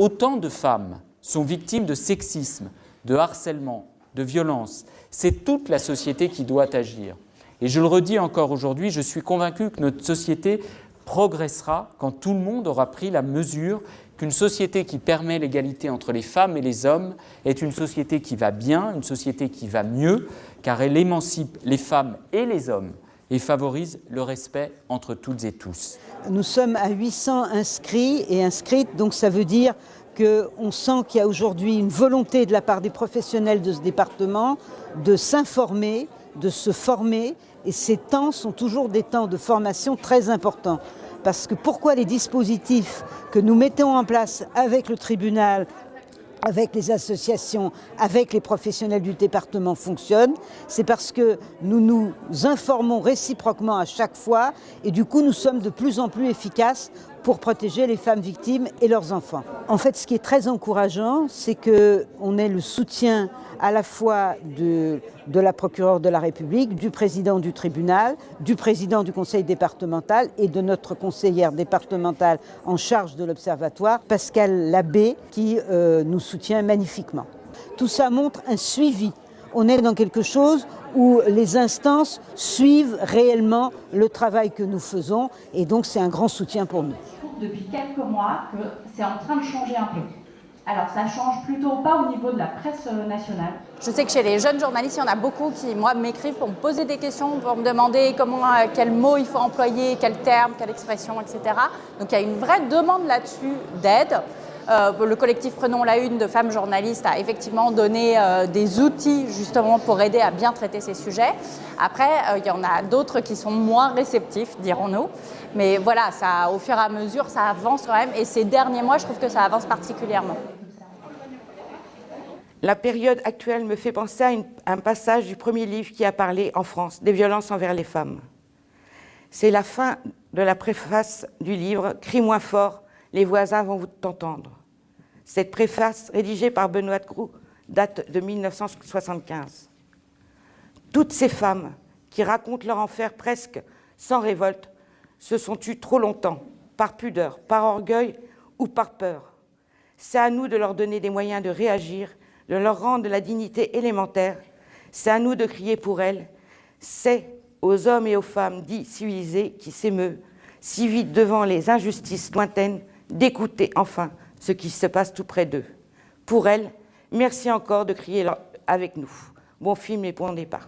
autant de femmes sont victimes de sexisme, de harcèlement, de violence, c'est toute la société qui doit agir. Et je le redis encore aujourd'hui, je suis convaincu que notre société progressera quand tout le monde aura pris la mesure qu'une société qui permet l'égalité entre les femmes et les hommes est une société qui va bien, une société qui va mieux, car elle émancipe les femmes et les hommes et favorise le respect entre toutes et tous. Nous sommes à 800 inscrits et inscrites, donc ça veut dire qu'on sent qu'il y a aujourd'hui une volonté de la part des professionnels de ce département de s'informer, de se former, et ces temps sont toujours des temps de formation très importants. Parce que pourquoi les dispositifs que nous mettons en place avec le tribunal, avec les associations, avec les professionnels du département fonctionnent, c'est parce que nous nous informons réciproquement à chaque fois et du coup nous sommes de plus en plus efficaces pour protéger les femmes victimes et leurs enfants. En fait, ce qui est très encourageant, c'est qu'on ait le soutien à la fois de la procureure de la République, du président du tribunal, du président du conseil départemental et de notre conseillère départementale en charge de l'observatoire, Pascale Labbé, qui nous soutient magnifiquement. Tout ça montre un suivi. On est dans quelque chose où les instances suivent réellement le travail que nous faisons et donc c'est un grand soutien pour nous. Depuis quelques mois que c'est en train de changer un peu. Alors ça change plutôt pas au niveau de la presse nationale. Je sais que chez les jeunes journalistes, il y en a beaucoup qui, moi, m'écrivent pour me poser des questions, pour me demander quels mots il faut employer, quels termes, quelle expression, etc. Donc il y a une vraie demande là-dessus d'aide. Le collectif Prenons la Une de femmes journalistes a effectivement donné des outils justement pour aider à bien traiter ces sujets. Après, il y en a d'autres qui sont moins réceptifs, dirons-nous. Mais voilà, ça, au fur et à mesure, ça avance quand même. Et ces derniers mois, je trouve que ça avance particulièrement. La période actuelle me fait penser à un passage du premier livre qui a parlé en France des violences envers les femmes. C'est la fin de la préface du livre « Crie moins fort, les voisins vont vous t'entendre ». Cette préface, rédigée par Benoît de Groux, date de 1975. Toutes ces femmes qui racontent leur enfer presque sans révolte se sont tues trop longtemps, par pudeur, par orgueil ou par peur. C'est à nous de leur donner des moyens de réagir, de leur rendre la dignité élémentaire. C'est à nous de crier pour elles. C'est aux hommes et aux femmes dits civilisés qui s'émeuvent si vite devant les injustices lointaines d'écouter enfin ce qui se passe tout près d'eux. Pour elles, merci encore de crier avec nous. Bon film et bon départ.